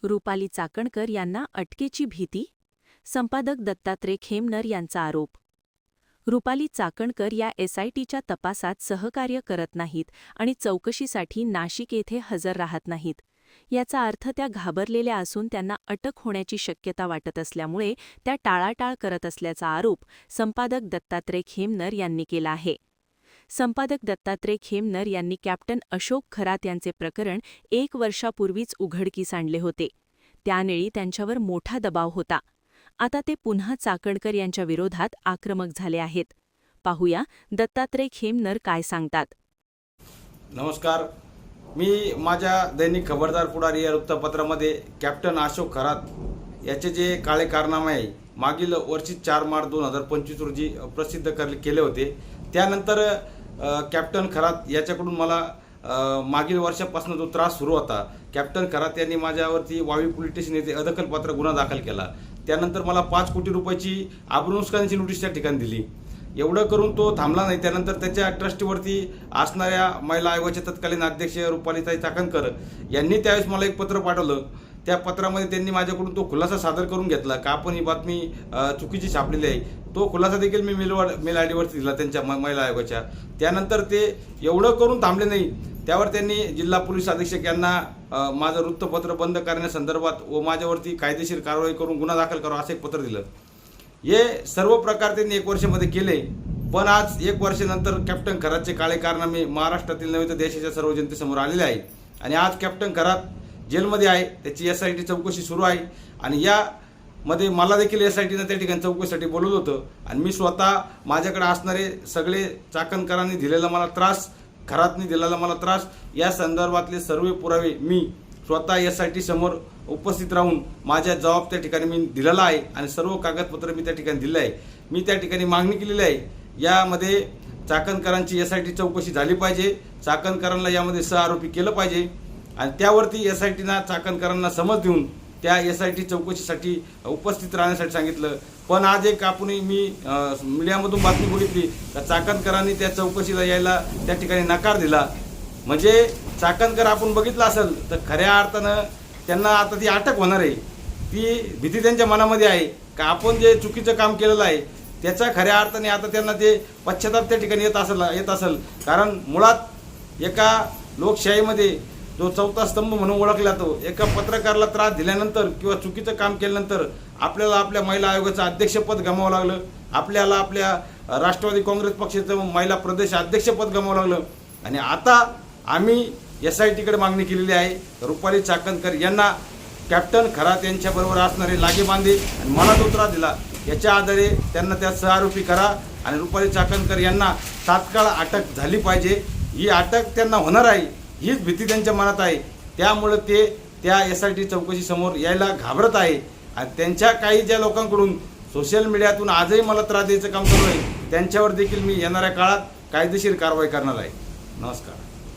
रुपाली चाकणकर यांना अटकेची भीती? संपादक दत्तात्रय खेमनर यांचा आरोप. रुपाली चाकणकर या एसआयटीच्या तपासात सहकार्य करत नाहीत आणि चौकशीसाठी नाशिक येथे हजर राहत नाहीत. याचा अर्थ त्या घाबरलेल्या असून त्यांना अटक होण्याची शक्यता वाटत असल्यामुळे त्या टाळाटाळ करत असल्याचा आरोप संपादक दत्तात्रय खेमनर यांनी केला आहे. संपादक दत्तात्रय खेमनर यांनी कॅप्टन अशोक खरात यांचे प्रकरण 1 वर्षापूर्वीच उघडकीस आणले होते. त्यावेळी त्यांच्यावर मोठा दबाव होता. आता ते पुन्हा चाकणकर यांच्या विरोधात आक्रमक झाले आहेत. पाहूया दत्तात्रय खेमनर काय सांगतात. नमस्कार. मी माझ्या दैनिक खबरदार पुढारी या वृत्तपत्रामध्ये कॅप्टन अशोक खरात याचे जे काळे कारनामे आहे मागील वर्षी 4 मार्च 2025 रोजी प्रसिद्ध केले होते. त्यानंतर कॅप्टन खरात याच्याकडून मला मागील वर्षापासून जो त्रास सुरू होता, कॅप्टन खरात यांनी माझ्यावरती वावी पोलीस स्टेशन येथे अदखलपात्र गुन्हा दाखल केला. त्यानंतर मला 5 कोटी रुपयाची आबरूनुकसानीची नोटीस त्या ठिकाणी दिली. एवढं करून तो थांबला नाही. त्यानंतर त्याच्या ट्रस्टीवरती असणाऱ्या महिला आयोगाच्या तत्कालीन अध्यक्ष रुपालीताई चाकणकर यांनी त्यावेळेस मला एक पत्र पाठवलं. त्या पत्रामध्ये त्यांनी माझ्याकडून तो खुलासा सादर करून घेतला का आपण ही बातमी चुकीची छापलेली आहे. तो खुलासा देखील मी मेल आय डीवरती दिला त्यांच्या महिला आयोगाच्या. त्यानंतर ते एवढं करून थांबले नाही. त्यावर त्यांनी जिल्हा पोलीस अधीक्षक यांना माझं वृत्तपत्र बंद करण्यासंदर्भात व माझ्यावरती कायदेशीर कारवाई करून गुन्हा दाखल करावा असं एक पत्र दिलं. हे सर्व प्रकार त्यांनी 1 वर्षामध्ये केले. पण आज 1 वर्षानंतर कॅप्टन खरातचे काळे कारनामे महाराष्ट्रातील नव्हे तर देशाच्या सर्व जनतेसमोर आलेले आहे. आणि आज कॅप्टन खरात जेलमध्ये आहे. त्याची एसआयटी चौकशी सुरू आहे. आणि यामध्ये मला देखील एसआयटीनं त्या ठिकाणी चौकशीसाठी बोलवलं होतं. आणि मी स्वतः माझ्याकडे असणारे सगळे चाकणकरांनी दिलेला मला त्रास, खरातनी दिलेला मला त्रास, या संदर्भातले सर्व पुरावे मी स्वतः एसआयटी समोर उपस्थित राहून माझ्या जबाब त्या ठिकाणी मी दिलेला आहे. आणि सर्व कागदपत्र मी त्या ठिकाणी दिले आहे. मी त्या ठिकाणी मागणी केलेली आहे. यामध्ये चाकणकरांची एसआयटी चौकशी झाली पाहिजे. चाकणकरांना यामध्ये सहआरोपी केलं पाहिजे. आणि त्यावरती एसआयटीना चाकणकरांना समज देऊन त्या एसआयटी चौकशीसाठी उपस्थित राहण्यासाठी सांगितलं. पण आज एक मी मीडियामधून बातमी बघितली तर चाकणकरांनी त्या चौकशीला यायला त्या ठिकाणी नकार दिला. म्हणजे चाकणकर आपण बघितलं असेल तर खऱ्या अर्थानं त्यांना आता ती अटक होणार आहे. ती भीती त्यांच्या मनामध्ये आहे का आपण जे चुकीचं काम केलेलं आहे त्याचा खऱ्या अर्थाने आता त्यांना ते पश्चाताप त्या ठिकाणी येत असेल. कारण मुळात एका लोकशाहीमध्ये जो 4था स्तंभ म्हणून ओळखला जातो, एका पत्रकाराला त्रास दिल्यानंतर किंवा चुकीचं काम केल्यानंतर आपल्याला आपल्या महिला आयोगाचं अध्यक्षपद गमावं लागलं. आपल्याला आपल्या राष्ट्रवादी काँग्रेस पक्षाचं महिला प्रदेश अध्यक्षपद गमावं लागलं. आणि आता आम्ही एसआयटीकडे मागणी केलेली आहे. रुपाली चाकणकर यांना कॅप्टन खरात यांच्याबरोबर असणारे लागेबांधे आणि मला जो त्रास दिला याच्या आधारे त्यांना त्या सहआरोपी करा. आणि रुपाली चाकणकर यांना तात्काळ अटक झाली पाहिजे. ही अटक त्यांना होणार आहे हीच भीती त्यांच्या मनात आहे. त्यामुळे ते त्या एसआयटी चौकशीसमोर यायला घाबरत आहे. आणि त्यांच्या काही ज्या लोकांकडून सोशल मीडियातून आजही मला त्रास द्यायचं काम चालू आहे त्यांच्यावर देखील मी येणाऱ्या काळात कायदेशीर कारवाई करणार आहे. नमस्कार.